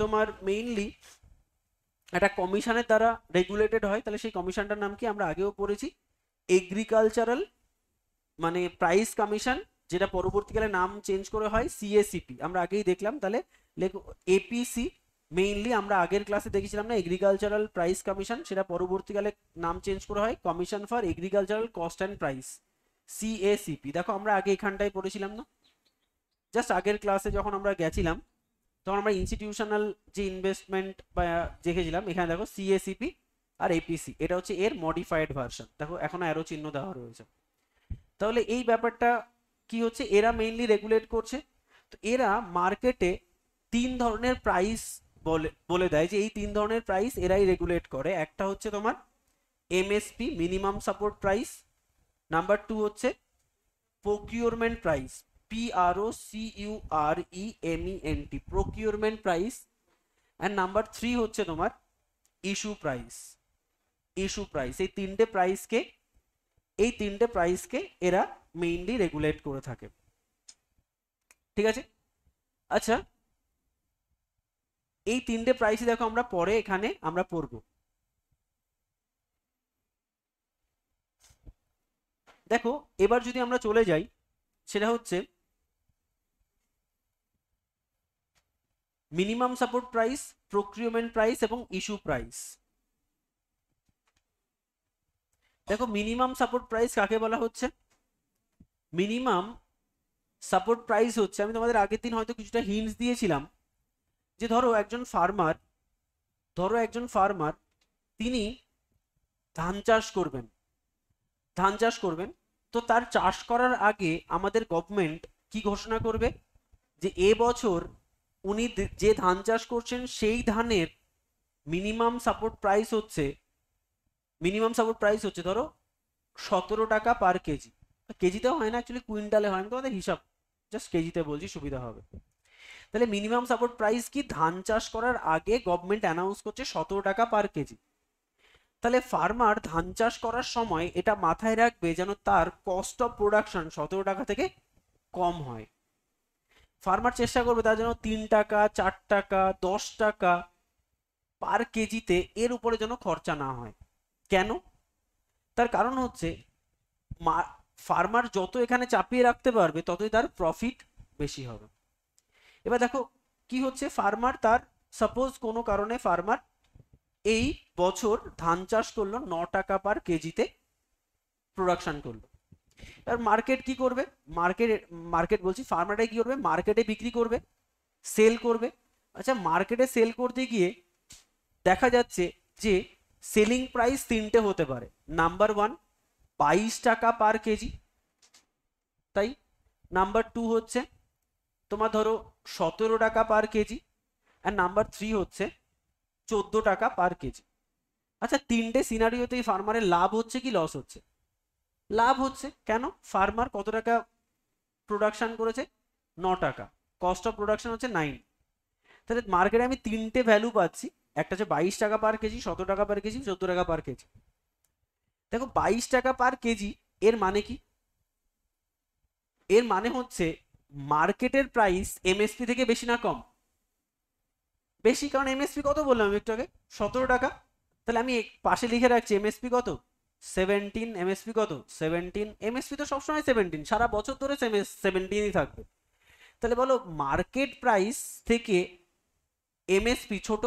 তোমার মেইনলি একটা কমিশনের দ্বারা রেগুলেটেড হয়। তাহলে সেই কমিশনটার নাম কি, আমরা আগেও পড়েছি, এগ্রিকালচারাল মানে প্রাইস কমিশন, যেটা পরবর্তীকালে নাম চেঞ্জ করে হয় সিএসিপি, আমরা আগেই দেখলাম। তাহলে লেখো এপিসি, মেইনলি আমরা আগের ক্লাসে দেখেছিলাম না এগ্রিকালচারাল প্রাইস কমিশন, সেটা পরবর্তীকালে নাম চেঞ্জ করা হয় commission for agricultural cost and price, সিএসিপি। দেখো আমরা আগে এখানটায় পড়েছিলাম না, জাস্ট আগের ক্লাসে যখন আমরা গেছিলাম তখন আমরা ইনস্টিটিউশনাল যে ইনভেস্টমেন্ট বা দেখেছিলাম, এখানে দেখো সিএসিপি আর এপিসি, এটা হচ্ছে এর মডিফাইড ভার্সন। দেখো এখনো অ্যারো চিহ্ন দেওয়া রয়েছে। তাহলে এই ব্যাপারটা কি হচ্ছে, এরা মেইনলি রেগুলেট করছে। তো এরা মার্কেটে 3 ধরনের প্রাইস বলে বলে দেয় যে এই 3 ধরনের প্রাইস এরাই রেগুলেট করে। একটা হচ্ছে তোমার MSP, minimum support price. Number 2 হচ্ছে procurement price, PROCUREMENT, procurement price. And number 3 হচ্ছে তোমার ইস্যু প্রাইস। ইস্যু প্রাইস, এই তিনটে প্রাইসকে এরা মেইনলি রেগুলেট করে থাকে। ঠিক আছে, আচ্ছা এই তিনটে প্রাইসই দেখো আমরা পরে এখানে আমরা পড়বো। দেখো এবার যদি আমরা চলে যাই, সেটা হচ্ছে minimum support price, procurement price এবং ইস্যু প্রাইস। দেখো মিনিমাম সাপোর্ট প্রাইস কাকে বলা হচ্ছে? মিনিমাম সাপোর্ট প্রাইস হচ্ছে, আমি তোমাদের আগের দিন হয়তো কিছুটা হিন্টস দিয়েছিলাম, যে ধরো একজন ফার্মার তিনি ধান চাষ করবেন। তো তার চাষ করার আগে আমাদের গভর্নমেন্ট কি ঘোষণা করবে, যে এবছর উনি যে ধান চাষ করছেন সেই ধানের মিনিমাম সাপোর্ট প্রাইস হচ্ছে ধরো 17 টাকা পার কেজি। কেজিতেও হয় না, অ্যাকচুয়ালি কুইন্টালে হয়, আমি তোমাদের হিসাব জাস্ট কেজিতে বলছি সুবিধা হবে। তাহলে মিনিমাম সাপোর্ট প্রাইস কি, ধান চাষ করার আগে গভর্নমেন্ট অ্যানাউন্স করছে 17 টাকা পার কেজি। তাহলে ফার্মার ধান চাষ করার সময় এটা মাথায় রাখবে যেন তার কস্ট অফ প্রোডাকশন 17 টাকা থেকে কম হয়। ফার্মার চেষ্টা করবে তার যেন 3 টাকা, 4 টাকা, 10 টাকা পার কেজিতে এর উপরে যেন খরচা না হয়। কেন? তার কারণ হচ্ছে ফার্মার যত এখানে চাপিয়ে রাখতে পারবে ততই তার প্রফিট বেশি হবে। এবার দেখো কি হচ্ছে, সাপোজ কোনো কারণে ফার্মার এই বছর ধান চাষ করলো 9 টাকা পার কেজিতে প্রোডাকশন করলো। এবার মার্কেট কি করবে, ফার্মারটা কি করবে, মার্কেটে বিক্রি করবে, সেল করবে। আচ্ছা মার্কেটে সেল করতে গিয়ে দেখা যাচ্ছে যে সেলিং প্রাইস তিনটে হতে পারে। নাম্বার 1 22 টাকা পার কেজি, তাই নাম্বার 2 হচ্ছে তোমার ধরো 17 টাকা পার কেজি, আর নাম্বার 3 হচ্ছে 14 টাকা পার কেজি। আচ্ছা তিনটে সিনারিওতেই ফার্মারের লাভ হচ্ছে কি লস হচ্ছে? লাভ হচ্ছে। কেন? ফার্মার কত টাকা প্রোডাকশন করেছে? 9 টাকা, কস্ট অফ প্রোডাকশন হচ্ছে 9। তাহলে মার্কেটে আমি তিনটে ভ্যালু পাচ্ছি, একটা হচ্ছে 22 টাকা পার কেজি, 17 টাকা পার কেজি, 14 টাকা পার কেজি। দেখো 22 টাকা পার কেজি এর মানে কি? এর মানে হচ্ছে মার্কেটের প্রাইস এমএসপি থেকে বেশি না কম? বেশি, কারণ এমএসপি কত বললাম একটু আগে, 17 টাকা। তাহলে আমি পাশে লিখে রাখছি এমএসপি কত, 17। এমএসপি কত, 17। এমএসপি তো সবসময় 17, সারা বছর ধরে 17ই থাকবে। তাহলে বলো মার্কেট প্রাইস থেকে এমএসপি ছোট।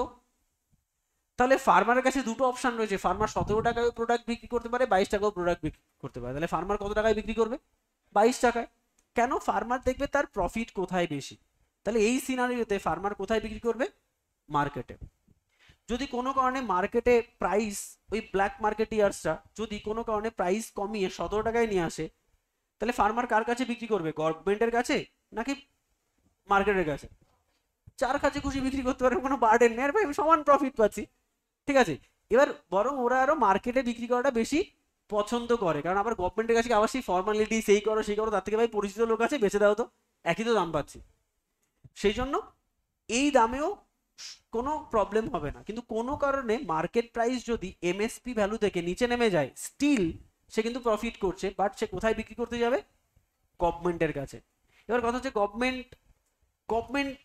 তাহলে ফার্মারের কাছে দুটো অপশন রয়েছে, ফার্মার 17 টাকায় প্রোডাক্ট বিক্রি করতে পারে, 22 টাকাও প্রোডাক্ট বিক্রি করতে পারে। তাহলে ফার্মার কত টাকায় বিক্রি করবে? 22 টাকায়। কেন? ফার্মার দেখবে তার প্রফিট কোথায় বেশি। তাহলে এই সিনারিওতে ফার্মার কোথায় বিক্রি করবে? মার্কেটে। যদি কোনো কারণে মার্কেটে প্রাইস, ওই ব্ল্যাক মার্কেটিয়ার্সরা যদি কোনো কারণে প্রাইস কমিয়ে 17 টাকায় নিয়ে আসে, তাহলে ফার্মার কার কাছে বিক্রি করবে? গভর্নমেন্টের কাছে নাকি মার্কেটের কাছে? যার কাছে খুশি বিক্রি করতে পারে, কোনো বার্ডেন নেই, আর ভাই আমি সমান প্রফিট পাচ্ছি। ঠিক আছে, এবার বরং ওরা আরো মার্কেটে বিক্রি করাটা বেশি পছন্দ করে, কারণ আবার গভর্নমেন্টের কাছে আবার সেই ফর্মালিটি, সেই করো তার থেকে ভাই পরিচিত লোক আছে, বেঁচে দাও তো, একই তো দাম পাচ্ছি। সেই জন্য এই দামেও কোনো প্রবলেম হবে না। কিন্তু কোনো কারণে মার্কেট প্রাইস যদি এমএসপি ভ্যালু থেকে নিচে নেমে যায়, স্টিল সে কিন্তু প্রফিট করছে, বাট সে কোথায় বিক্রি করতে যাবে? গভর্নমেন্টের কাছে। এবার কথা হচ্ছে গভর্নমেন্ট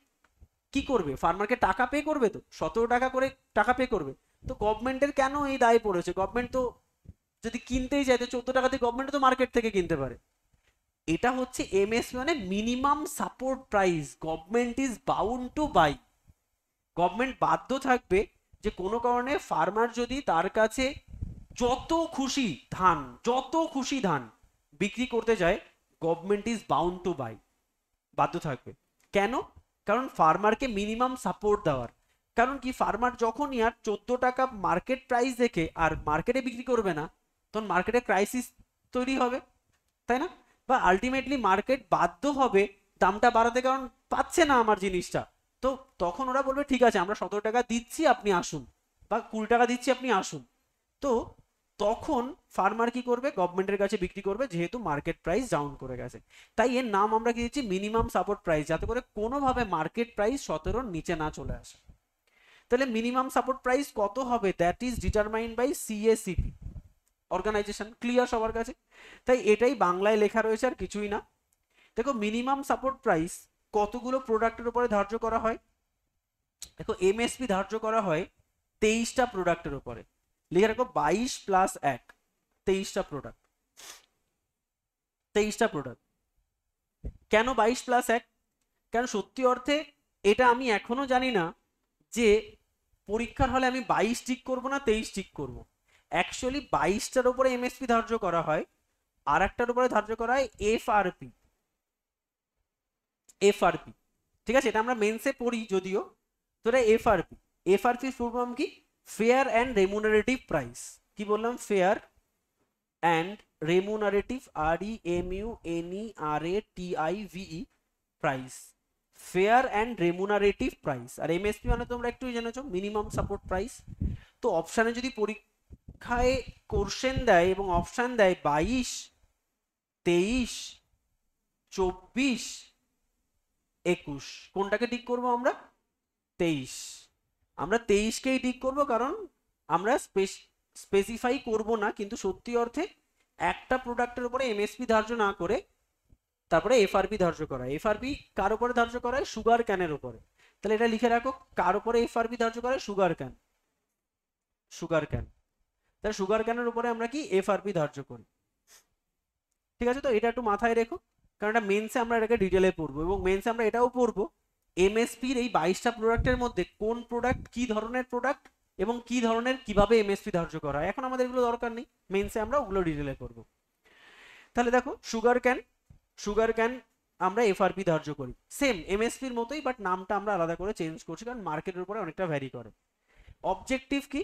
কি করবে? ফার্মারকে টাকা পে করবে, তো 17 টাকা করে টাকা পে করবে। তো গভর্নমেন্টের কেন এই দায় পড়েছে? গভর্নমেন্ট তো যদি কিনতেই চায় তো 14 টাকাতে গভর্নমেন্ট তো মার্কেট থেকে কিনতে পারে। এটা হচ্ছে এমএসপি, মানে minimum support price. Government is bound to buy, government বাধ্য থাকবে যে কোনো কারণে ফার্মার যদি তার কাছে যত খুশি ধান বিক্রি করতে যায়, government is bound to buy, বাধ্য থাকবে। কেন? কারণ ফার্মারকে মিনিমাম সাপোর্ট দেওয়ার। কারণ কি, ফার্মার যখনই আর 14 টাকা মার্কেট প্রাইস দেখে আর মার্কেটে বিক্রি করবে না, তখন মার্কেটে ক্রাইসিস তৈরি হবে। তাই না? বা আলটিমেটলি মার্কেট বাধ্য হবে দামটা বাড়াতে, কারণ পাচ্ছে না আমার জিনিসটা। তো তখন ওরা বলবে ঠিক আছে আমরা 17 টাকা দিচ্ছি আপনি আসুন, বা 20 টাকা দিচ্ছি আপনি আসুন। তো তখন ফার্মার কি করবে, গভর্নমেন্টের কাছে বিক্রি করবে, যেহেতু মার্কেট প্রাইস ডাউন করে গেছে। তাই এর নাম আমরা কি দিচ্ছি, মিনিমাম সাপোর্ট প্রাইস, যাতে করে কোনোভাবে মার্কেট প্রাইস 17-র নিচে না চলে আসে। তাহলে মিনিমাম সাপোর্ট প্রাইস কত হবে, that is determined by CACP organisation. Clear সবার কাছে? তাই এটাই বাংলায় লেখা রয়েছে, আর কিছুই না। দেখো মিনিমাম সাপোর্ট প্রাইস কতগুলো প্রোডাক্টের উপরে ধার্য করা হয়। দেখো এমএসপি ধার্য করা হয় 23টা প্রোডাক্টের উপরে। লিখে রাখো 22+1, 23টা প্রোডাক্ট। 23টা প্রোডাক্ট। কেন 22+1? কেন সত্যি অর্থে এটা আমি এখনো জানি না যে পরীক্ষার হলে আমি 22 টিক করব না 23 টিক করব। অ্যাকচুয়ালি 22টার উপরে এমএসপি ধার্য করা হয়, আর একটার উপরে ধার্য করা হয় এফআরপি। এফআরপি, ঠিক আছে, এটা আমরা মেন্সে পড়ি যদিও। তো এটা এফআরপি। এফআরপি ফুল ফর্ম কি, ফেয়ার অ্যান্ড রেমুনারেটিভ প্রাইস। কি বললাম, fair and remunerative, REMUNERATIVE price. Fair and remunerative price. আর এমএসপি মানে তোমরা একটু জেনেছো, মিনিমাম সাপোর্ট প্রাইস। তো অপশানে যদি পরীক্ষায় কোশ্চেন দেয় এবং অপশান দেয় 22, 23, 24, 21, কোনটাকে টিক করবো আমরা, 23। আমরা 23কেই টিক করবো, কারণ আমরা স্পেসিফাই করব না, কিন্তু সত্যি অর্থে একটা প্রোডাক্টের উপরে এমএসপি ধার্য না করে তারপরে এফআরপি ধার্য করা। এফআরপি কার উপরে ধার্য করা হয়, সুগার ক্যানের উপরে। তাহলে এটা লিখে রাখো, কার উপরে এফআরপি ধার্য করা হয়, সুগার ক্যান। Sugar cane. তাহলে সুগার ক্যানের উপরে আমরা কি এফআরপি ধার্য করি। ঠিক আছে, তো এটা একটু মাথায় রেখো, কারণ এটা মেন্সে আমরা এটাকে ডিটেলে পড়বো, এবং মেন্সে আমরা এটাও পড়বো এমএসপির এই 22টা প্রোডাক্টের মধ্যে কোন প্রোডাক্ট কি ধরনের প্রোডাক্ট এবং কি ধরনের কিভাবে এমএসপি ধার্য করা হয়। এখন আমাদের এগুলো দরকার নেই, মেন্সে আমরা ওগুলো ডিটেলে করবো। তাহলে দেখো সুগার ক্যান, সুগার ক্যান আমরা এফআরপি ধার্য করি সেম এমএসপির মতোই, বাট নামটা আমরা আলাদা করে চেঞ্জ করছি, কারণ মার্কেটের উপরে অনেকটা ভ্যারি করে। অবজেক্টিভ কি,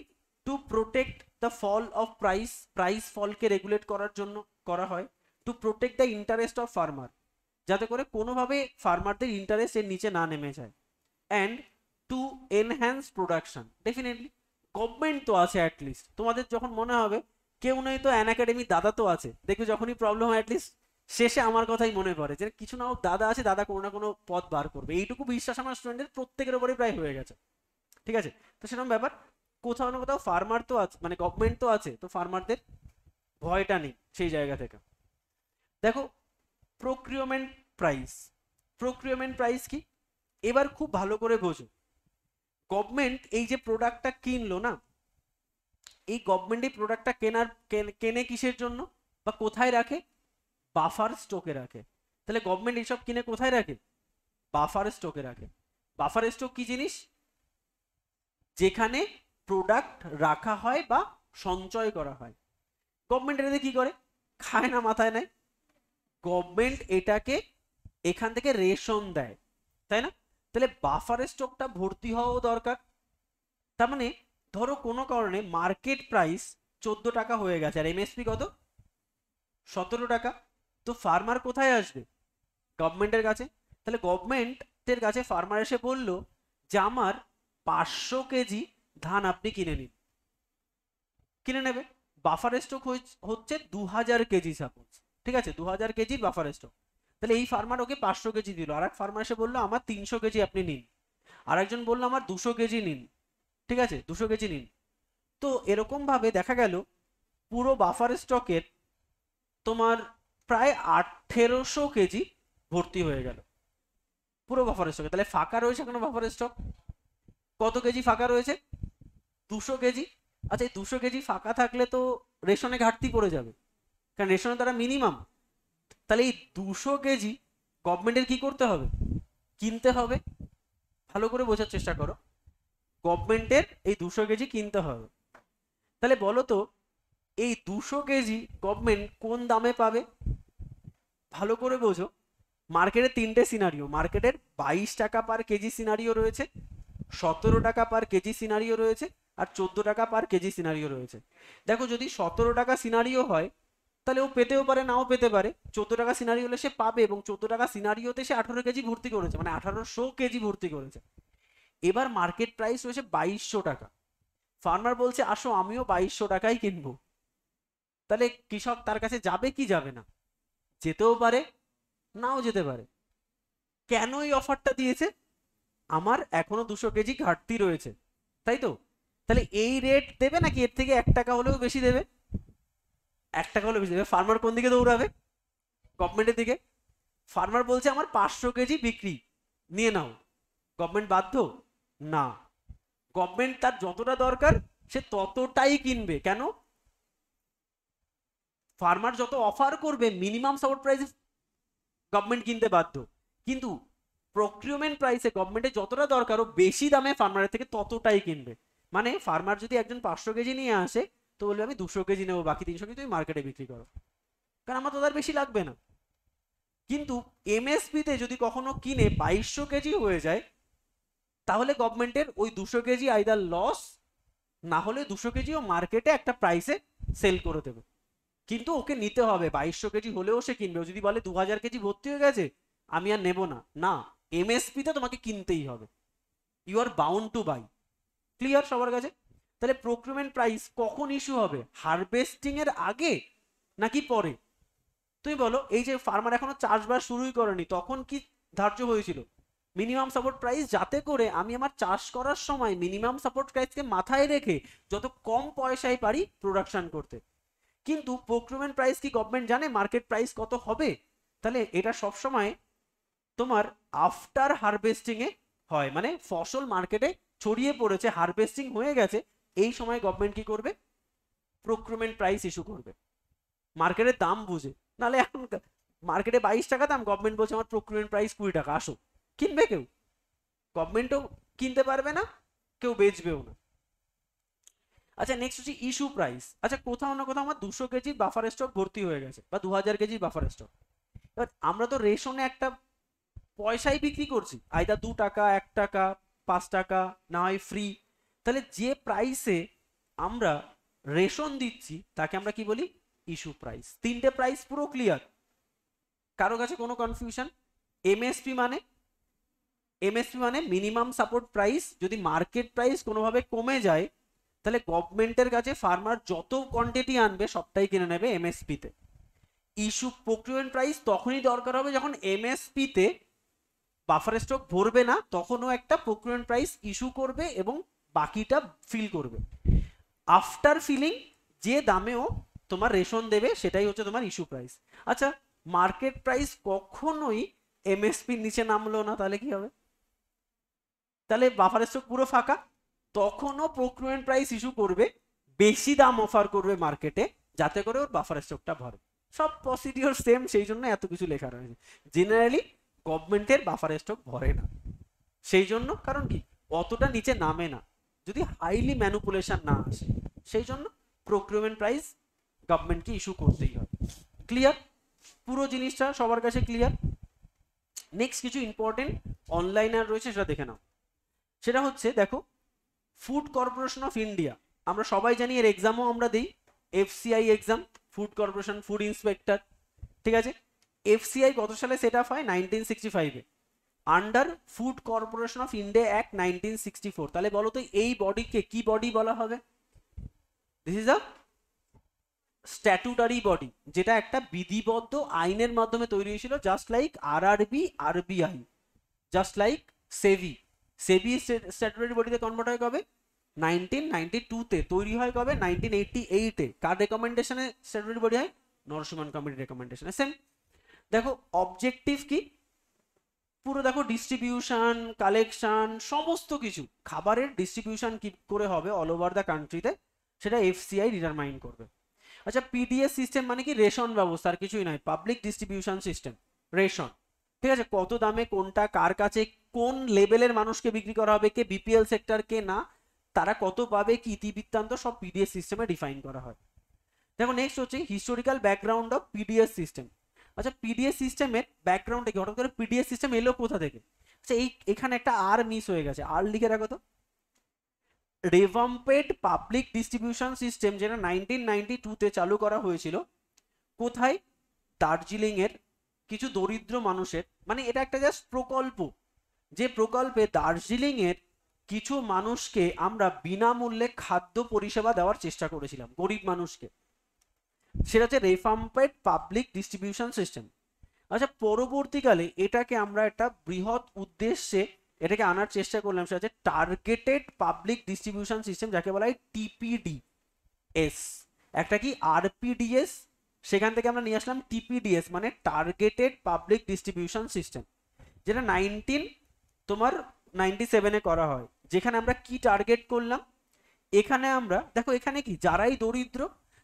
to protect the fall of price, price ফলকে রেগুলেট করার জন্য করা হয়। To protect the interest of farmer, যাতে করে কোনোভাবে ফার্মারদের ইন্টারেস্ট এর নিচে না নেমে যায়। And to enhance production. Definitely government তো আছে, অ্যাটলিস্ট তোমাদের যখন মনে হবে কেউ নেই তো অ্যান একাডেমি দাদা তো আছে, দেখবে যখনই প্রবলেম হয় অ্যাটলিস্ট শেষে আমার কথাই মনে পড়ে, যে কিছু না হোক দাদা আছে, দাদা কোনো না কোনো পথ বার করবে। এইটুকু বিশ্বাস আমার স্টুডেন্টের প্রত্যেকের উপরেই প্রায় হয়ে গেছে। ঠিক আছে, তো সেরকম ব্যাপার। কোথাও না কোথাও ফার্মার তো আছে, মানে গভর্নমেন্ট তো আছে, তো ফার্মারদের ভয়টা নেই সেই জায়গা থেকে। দেখো প্রক্রিয়মেন্ট প্রাইস। প্রক্রিয়মেন্ট প্রাইস কি, এবার খুব ভালো করে বোঝো। গভর্নমেন্ট এই যে প্রোডাক্টটা কিনলো না, এই গভর্নমেন্ট এই প্রোডাক্টটা কেনে কিসের জন্য বা কোথায় রাখে, বাফার স্টকে রাখে। তাহলে গভর্নমেন্ট এইসব কিনে কোথায় রাখে, বাফার স্টকে রাখে। বাফার স্টক কি জিনিস, যেখানে প্রোডাক্ট রাখা হয় বা সঞ্চয় করা হয়। গভর্নমেন্ট এটাতে কি করে, খায় না, মাথায় নেয়। গভর্নমেন্ট এটাকে এখান থেকে রেশন দেয়, তাই না? তাহলে বাফার স্টকটা ভর্তি হওয়াও দরকার। তার মানে ধরো কোনো কারণে মার্কেট প্রাইস 14 টাকা হয়ে গেছে, আর এমএসপি কত, 17 টাকা। তো ফার্মার কোথায় আসবে, গভর্নমেন্টের কাছে। তাহলে গভর্নমেন্টের কাছে ফার্মার এসে বলল যে আমার 500 কেজি ধান আপনি কিনে নিন, কিনে নেবে। বাফার স্টক হচ্ছে 2000 কেজি সাপোজ, ঠিক আছে, 2000 কেজির বাফার স্টক। তাহলে এই ফার্মার ওকে 500 কেজি দিল, আর এক ফার্মার এসে বললো আমার 300 কেজি আপনি নিন, আর একজন বললো আমার 200 কেজি নিন, ঠিক আছে, 200 কেজি নিন। তো এরকম ভাবে দেখা গেল পুরো বাফার স্টকের তোমার প্রায় 1800 কেজি ভর্তি হয়ে গেল পুরো বাফার স্টকে। তাহলে ফাঁকা রয়েছে কোনো বাফার স্টক, কত কেজি ফাঁকা রয়েছে, 200 কেজি। আচ্ছা, এই 200 কেজি ফাঁকা থাকলে তো রেশনে ঘাটতি পড়ে যাবে, কারণ রেশনে তারা মিনিমাম। তাহলে এই 200 কেজি গভর্নমেন্টের কি করতে হবে, কিনতে হবে। ভালো করে বোঝার চেষ্টা করো, গভর্নমেন্টের এই 200 কেজি কিনতে হবে। তাহলে বলো তো এই 200 কেজি গভর্নমেন্ট কোন দামে পাবে, ভালো করে বোঝো। মার্কেটে 3টে সিনারিও, মার্কেটের 22 টাকা পার কেজি সিনারিও রয়েছে, 17 টাকা পার কেজি সিনারিও রয়েছে, আর 14 টাকা পার কেজি সিনারিও রয়েছে। দেখো যদি 17 টাকা সিনারিও হয়, তাহলে ও পেতেও পারে নাও পেতে পারে, 14 টাকা সিনারি হলে সে পাবে, এবং 14 টাকা সিনারিওতে সে 18 কেজি ভর্তি করেছে, মানে 1800 কেজি ভর্তি করেছে। এবার মার্কেট প্রাইস রয়েছে 2200 টাকা, ফার্মার বলছে আসো আমিও 2200 টাকাই কিনবো। তাহলে কৃষক তার কাছে যাবে কি যাবে না? যেতেও পারে, নাও যেতে পারে। কেন এই অফারটা দিয়েছে? আমার এখনো 200 কেজি ঘাটতি রয়েছে, তাই তো? তাহলে এই রেট দেবে নাকি এর থেকে 1 টাকা হলেও বেশি দেবে? 1 টাকা হলেও বেশি দেবে। ফার্মার কোন দিকে দৌড়াবে? গভর্নমেন্টের দিকে। ফার্মার বলছে আমার 500 কেজি বিক্রি, নিয়ে নাও। গভর্নমেন্ট বাধ্য? না, গভর্নমেন্ট তার যতটা দরকার সে ততটাই কিনবে। কেন? ফার্মার যত অফার করবে মিনিমাম সাপোর্ট প্রাইসে গভর্নমেন্ট কিনতে বাধ্য, কিন্তু প্রক্রিউরমেন্ট প্রাইসে গভর্নমেন্টের যতটা দরকার ও বেশি দামে ফার্মারের থেকে ততটাই কিনবে। মানে ফার্মার যদি একজন 500 কেজি নিয়ে আসে, তো বলবে আমি 200 কেজি নেবো, বাকি 300 কেজি তুমি মার্কেটে বিক্রি করো, কারণ আমার তো তার বেশি লাগবে না। কিন্তু এমএসপি তে যদি কখনো কিনে 2200 কেজি হয়ে যায়, তাহলে গভর্নমেন্টের ওই 200 কেজি আইদার লস, না হলে 200 কেজিও মার্কেটে একটা প্রাইসে সেল করে দেবে। কিন্তু ওকে নিতে হবে, 2200 কেজি হলেও সে কিনবে। ও যদি বলে 2000 কেজি ভর্তি হয়ে গেছে আমি আর নেবো না, না, এমএসপি তে তোমাকে কিনতেই হবে, you are bound to buy. Clear সবার কাছে? তাহলে প্রক্রিউরমেন্ট প্রাইস কখন ইস্যু হবে? হারভেস্টিং এর আগে নাকি পরে? তুমি বলো, এই যে ফার্মার এখনো চাষবাস শুরুই করেনি, তখন কি ধার্য হয়েছিল? মিনিমাম সাপোর্ট প্রাইস, যাতে করে আমি আমার চাষ করার সময় মিনিমাম সাপোর্ট প্রাইসকে মাথায় রেখে যত কম পয়সায় পারি প্রোডাকশন করতে। কিন্তু প্রক্রিউরমেন্ট প্রাইস কি গভর্নমেন্ট জানে মার্কেট প্রাইস কত হবে? তাহলে এটা সবসময় তোমার আফটার হারভেস্টিং এ হয়, মানে ফসল মার্কেটে ছড়িয়ে পড়েছে, হারভেস্টিং হয়ে গেছে, এই সময় গভর্নমেন্ট কি করবে? প্রক্রিউরমেন্ট প্রাইস ইস্যু করবে, মার্কেটের দাম বুঝে। নাহলে এখন মার্কেটে 22 টাকা দাম, গভর্নমেন্ট বলছে আমার প্রক্রিউরমেন্ট প্রাইস 20 টাকা, আসো। কিনবে কেউ? গভর্নমেন্টও কিনতে পারবে না, কেউ বেচবেও না। আচ্ছা, নেক্সট হচ্ছে ইস্যু প্রাইস। আচ্ছা, কোথাও না কোথাও আমার 200 কেজি বাফার স্টক ভর্তি হয়ে গেছে, বা 2000 কেজি বাফার স্টক। এবার আমরা তো রেশনে একটা পয়সাই বিক্রি করছি, আইদা 2 টাকা, 1 টাকা, 5 টাকা, না হয় ফ্রি। তাহলে যে প্রাইসে আমরা রেশন দিচ্ছি তাকে আমরা কি বলি? Issue price. তিনটে প্রাইস পুরো ক্লিয়ার? কারো কাছে কোনো কনফিউশন? এমএসপি মানে, এমএসপি মানে মিনিমাম সাপোর্ট প্রাইস। যদি মার্কেট প্রাইস কোনোভাবে কমে যায়, তাহলে গভর্নমেন্টের কাছে ফার্মার যত কোয়ান্টিটি আনবে সবটাই কিনে নেবে এমএসপি তে। ইস্যু প্রক্রিউরমেন্ট প্রাইস তখনই দরকার হবে যখন এমএসপি তে বাফার স্টক ভরবে না, তখনও একটা প্রক্রিউরমেন্ট প্রাইস ইস্যু করবে এবং বাকিটা ফিল করবে। আফটার ফিলিং যে দামেও তোমার রেশন দেবে সেটাই হচ্ছে তোমার ইস্যু প্রাইস। আচ্ছা, মার্কেট প্রাইস কখনোই এমএসপির নিচে নামলো না, তাহলে কি হবে? তাহলে বাফার স্টক পুরো ফাঁকা, তখনও প্রক্রিউরমেন্ট প্রাইস ইস্যু করবে, বেশি দাম অফার করবে মার্কেটে, যাতে করে ওর বাফার স্টকটা ভরে। সব প্রসিডিওর সেম, সেই জন্য এত কিছু লেখা রয়েছে। জেনারেলি গভর্নমেন্টের বাফার স্টক ভরে না, সেই জন্য, কারণ কি অতটা নিচে নামে না যদি হাইলি ম্যানুপুলেশন না আসে, সেই জন্য প্রক্রিউরমেন্ট প্রাইস গভর্নমেন্টকে ইস্যু করতেই হয়। ক্লিয়ার? পুরো জিনিসটা সবার কাছে ক্লিয়ার? নেক্সট কিছু ইম্পর্টেন্ট অনলাইনে রয়েছে, সেটা দেখে নাও। সেটা হচ্ছে, দেখো, ফুড কর্পোরেশন অফ ইন্ডিয়া, আমরা সবাই জানি এর এক্সামও আমরা দিই, FCI exam, food corporation, food inspector. ঠিক আছে, এফসিআই কত সালে সেট আপ হয়? 1965-এ, under food corporation of India act 1964। তাহলে বলো তো এই বডিকে কি বডি বলা হবে? This is a statutory body, যেটা একটা বিধিবদ্ধ আইনের মাধ্যমে তৈরি হয়েছিল, just like RRB, RBI, just like SEBI. SEBI statutory বডিতে কনভার্ট হয় কবে? 1992-তে। তৈরি হয় কবে? 1988-এ। কার রেকমেন্ডেশনে স্ট্যাটুটারি বডি হয়? নরসিংহন কমিটির রেকমেন্ডেশনে। সেম। দেখো অবজেক্টিভ কি, পুরো দেখো ডিস্ট্রিবিউশন, কালেকশন, সমস্ত কিছু, খাবারের ডিস্ট্রিবিউশন কি করে হবে অল ওভার দ্য কান্ট্রিতে, সেটা এফসিআই ডিটারমাইন করবে। আচ্ছা, পিডিএস সিস্টেম মানে কি? রেশন ব্যবস্থা, আর কিছুই নয়, পাবলিক ডিস্ট্রিবিউশন সিস্টেম, রেশন। ঠিক আছে, কত দামে কোনটা কার কাছে কোন লেভেলের মানুষকে বিক্রি করা হবে, কে বিপিএল সেক্টর কে না, তারা কত পাবে, কি ইতিবৃত্তান্ত, সব পিডিএস সিস্টেমে ডিফাইন করা হয়। দেখো নেক্সট হচ্ছে historical background of PDS system. আচ্ছা, পিডিএস সিস্টেমের ব্যাকগ্রাউন্ডে কি, হঠাৎ করে পিডিএস সিস্টেম এলো কোথা থেকে? আচ্ছা, এখানে একটা আর মিস হয়ে গেছে, আর লিখে রাখো তো। রিভাম্পেড পাবলিক ডিস্ট্রিবিউশন সিস্টেম, যেটা 1992-তে চালু করা হয়েছিল, কোথায়? দার্জিলিং এর কিছু দরিদ্র মানুষের, মানে এটা একটা জাস্ট প্রকল্প, যে প্রকল্পে দার্জিলিং এর কিছু মানুষকে আমরা বিনামূল্যে খাদ্য পরিষেবা দেওয়ার চেষ্টা করেছিলাম, গরিব মানুষকে। সেটা হচ্ছে রেফাম্পেড পাবলিক ডিস্ট্রিবিউশন সিস্টেম। আচ্ছা, পরবর্তীকালে এটাকে আমরা একটা বৃহৎ উদ্দেশ্যে এটাকে আনার চেষ্টা করলাম, সেটা হচ্ছে টার্গেটেড পাবলিক ডিস্ট্রিবিউশন সিস্টেম, যাকে বলা হয় টিপিডিএস। একটা কি আরপিডিএস, সেখান থেকে আমরা নিয়ে আসলাম টিপিডিএস, মানে টার্গেটেড পাবলিক ডিস্ট্রিবিউশন সিস্টেম, যেটা তোমার 97-এ করা হয়। যেখানে আমরা কি টার্গেট করলাম, এখানে আমরা দেখো এখানে কি যারাই দরিদ্র,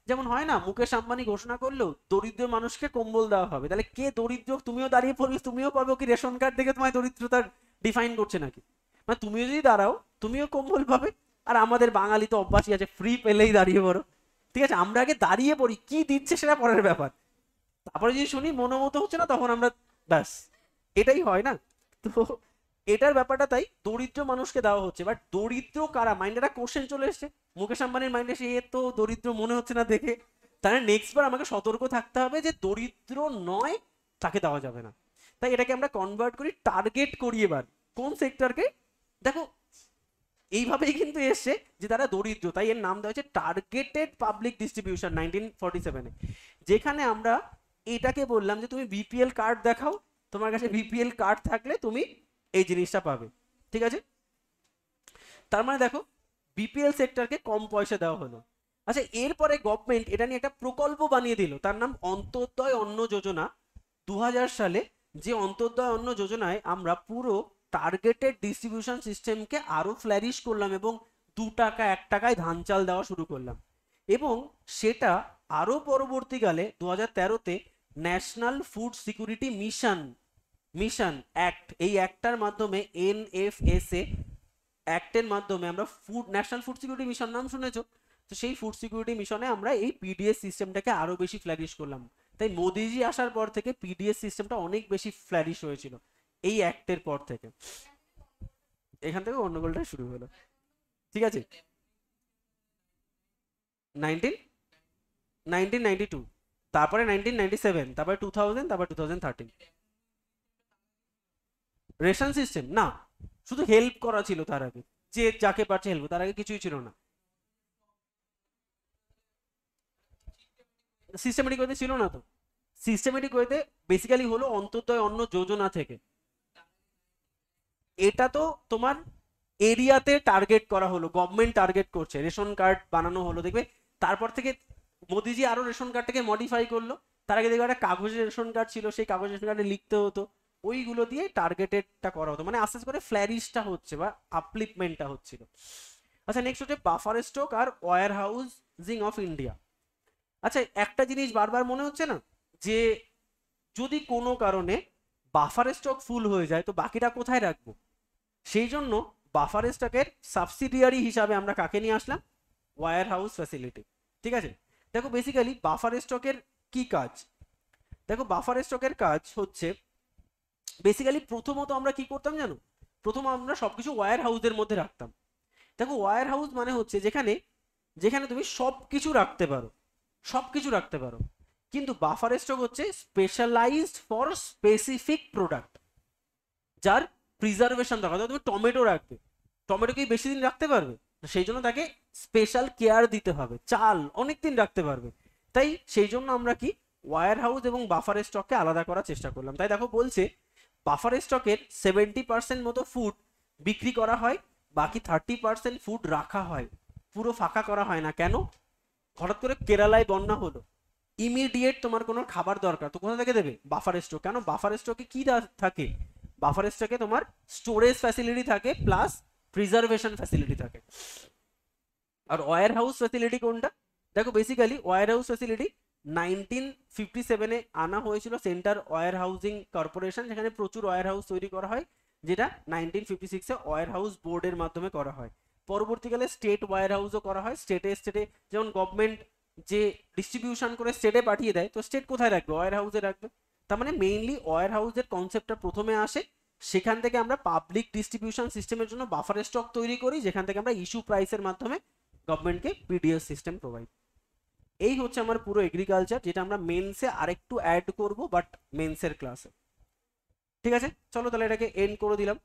যেমন হয় না মুকেশ আম্বানি ঘোষণা করলো দরিদ্র মানুষকে কম্বল দেওয়া হবে, তাহলে কে দরিদ্র তুমিও দাঁড়িয়ে পড়লে তুমিও পাবে, কি রেশন কার্ড দেখে তোমায় দরিদ্রতার ডিফাইন করছে নাকি? মানে তুমিও যদি দাঁড়াও তুমিও কম্বল পাবে। আর আমাদের বাঙালি তো অভ্যাসই আছে, ফ্রি পেলেই দাঁড়িয়ে পড়ো। ঠিক আছে, আমরা আগে দাঁড়িয়ে পড়ি, কি দিচ্ছে সেটা পরের ব্যাপার, তারপরে যদি শুনি মনোমতো হচ্ছে না তখন আমরা ব্যাস, এটাই হয় না? তো এটার ব্যাপারটা তাই দরিদ্র মানুষকে দেওয়া হচ্ছে। বাট দরিদ্র কারা, মাইন্ডে একটা কোশ্চেন চলে এসছে মুকেশ আম্বানির মাইন্ডে, সে তো দরিদ্র মনে হচ্ছে না দেখে, তাহলে নেক্সট বার আমাকে সতর্ক থাকতে হবে যে দরিদ্র নয় তাকে দেওয়া যাবে না। তাই এটাকে আমরা কনভার্ট করি, টার্গেট করি এবার কোন সেক্টরকে, দেখো এইভাবেই কিন্তু এসছে যে তারা দরিদ্র, তাই এর নাম দেওয়া হচ্ছে টার্গেটেড পাবলিক ডিস্ট্রিবিউশন 1947-এ। যেখানে আমরা এটাকে বললাম যে তুমি বিপিএল কার্ড দেখাও, তোমার কাছে বিপিএল কার্ড থাকলে তুমি এই জিনিসটা পাবে। ঠিক আছে, তার মানে দেখো বিপিএল সেক্টরকে কম পয়সা দেওয়া হলো। আচ্ছা, এরপরে গভর্নমেন্ট এটা নিয়ে একটা প্রকল্প বানিয়ে দিল, তার নাম অন্তোদয় অন্ন যোজনা। 2000 সালে যে অন্তোদয় অন্ন যোজনায় আমরা পুরো টার্গেটেড ডিস্ট্রিবিউশন সিস্টেমকে আরো ফ্ল্যারিশ করলাম এবং 2 টাকা 1 টাকায় ধান চাল দেওয়া শুরু করলাম। এবং সেটা আরো পরবর্তীকালে 2013-তে national food security mission mission act, এই অ্যাক্টটার মাধ্যমে এনএফএসএ অ্যাক্টের মাধ্যমে আমরা ন্যাশনাল ফুড সিকিউরিটি মিশন নাম শুনেছো, তো সেই ফুড সিকিউরিটি মিশনে আমরা এই পিডিএস সিস্টেমটাকে আরো বেশি ফ্ল্যারিশ করলাম। তাই মোদিজি আসার পর থেকে পিডিএস সিস্টেমটা অনেক বেশি ফ্ল্যারিশ হয়েছিল এই অ্যাক্টের পর থেকে। এখান থেকে গন্ডগোলটা শুরু হলো। ঠিক আছে, 1992, তারপরে 1997, তারপরে 2000, তারপরে 2013। রেশন সিস্টেম না, শুধু হেল্প করা ছিল তার আগে, যে যাকে পারছে হেল্প, তার আগে কিছুই ছিল না। সিস্টেমেটিক ওয়েতে ছিল না তো, সিস্টেমেটিক ওয়েতে বেসিক্যালি হলো অন্তোদয় অন্ন যোজনা থেকে। এটা তো তোমার এরিয়াতে টার্গেট করা হলো, গভর্নমেন্ট টার্গেট করছে, রেশন কার্ড বানানো হলো, দেখবে তারপর থেকে মোদিজি আরো রেশন কার্ডটাকে মডিফাই করলো। তার আগে দেখবে একটা কাগজের রেশন কার্ড ছিল, সেই কাগজের রেশন কার্ডে লিখতে হতো, ওইগুলো দিয়ে টার্গেটেডটা করা হতো, মানে আস্তে আস্তে করে ফ্ল্যারিশটা হচ্ছে বা আপলিপমেন্টটা হচ্ছিল। আচ্ছা, নেক্সট হচ্ছে বাফার স্টক আর ওয়্যার হাউজিং অফ ইন্ডিয়া। আচ্ছা, একটা জিনিস বারবার মনে হচ্ছে না যে যদি কোনো কারণে বাফার স্টক ফুল হয়ে যায় তো বাকিটা কোথায় রাখবো? সেই জন্য বাফার স্টকের সাবসিডিয়ারি হিসাবে আমরা কাকে নিয়ে আসলাম? Wire house facility. ঠিক আছে, দেখো বেসিক্যালি বাফার স্টকের কি কাজ, দেখো বাফার স্টকের কাজ হচ্ছে বেসিক্যালি প্রথমত আমরা কি করতাম জানো, প্রথম আমরা সবকিছু ওয়্যার হাউসের মধ্যে রাখতাম। দেখো ওয়্যার হাউস মানে হচ্ছে যেখানে যেখানে তুমি সবকিছু রাখতে পারো, সবকিছু রাখতে পারো। কিন্তু বাফার স্টক হচ্ছে স্পেশালাইজড ফর স্পেসিফিক প্রোডাক্ট, যার প্রিজার্ভেশন দরকার। তুমি টমেটো রাখবে, টমেটো কি বেশি দিন রাখতে পারবে? সেই জন্য তাকে স্পেশাল কেয়ার দিতে হবে। চাল অনেক দিন রাখতে পারবে, তাই সেই জন্য আমরা কি ওয়্যার হাউস এবং বাফার স্টককে আলাদা করার চেষ্টা করলাম। তাই দেখো বলছে বাফার স্টকের 70% মতো ফুড বিক্রি করা হয়, বাকি 30% ফুড রাখা হয়, পুরো ফাঁকা করা হয় না। কেন? হঠাৎ করে কেরালায় বন্যা হলো, ইমিডিয়েট তোমার কোনো খাবার দরকার, তো কোথা থেকে দেবে? Buffer stock. কেন? বাফার স্টকে কি থাকে? বাফার স্টকে তোমার স্টোরেজ ফ্যাসিলিটি থাকে প্লাস প্রিজার্ভেশন ফ্যাসিলিটি থাকে। আর ওয়্যার হাউস ফ্যাসিলিটি কোনটা? দেখো বেসিক্যালি ওয়্যার হাউস ফ্যাসিলিটি 1957-এ আনা হয়েছিল সেন্টার ওয়্যার হাউজিং কর্পোরেশন, যেখানে প্রচুর ওয়্যার হাউস তৈরি করা হয়, যেটা 1956-এ ওয়্যার হাউস বোর্ডের মাধ্যমে করা হয়। পরবর্তীকালে স্টেট ওয়্যার হাউসও করা হয়, স্টেটে স্টেটে যেমন গভর্নমেন্ট যে ডিস্ট্রিবিউশন করে স্টেটে পাঠিয়ে দেয়, তো স্টেট কোথায় রাখবে? ওয়্যার হাউসে রাখবে। তার মানে মেইনলি ওয়্যার হাউসের কনসেপ্টটা প্রথমে আসে, সেখান থেকে আমরা পাবলিক ডিস্ট্রিবিউশন সিস্টেমের জন্য বাফার স্টক তৈরি করি, যেখান থেকে আমরা ইস্যু প্রাইসের মাধ্যমে গভর্নমেন্টকে পিডিএস সিস্টেম প্রোভাইড। এই হচ্ছে আমার পুরো এগ্রিকালচার, যেটা আমরা মেন্সে আরেকটু অ্যাড করব, বাট মেন্সের ক্লাসে। ঠিক আছে, চলো তাহলে এটাকে এন্ড করে দিলাম।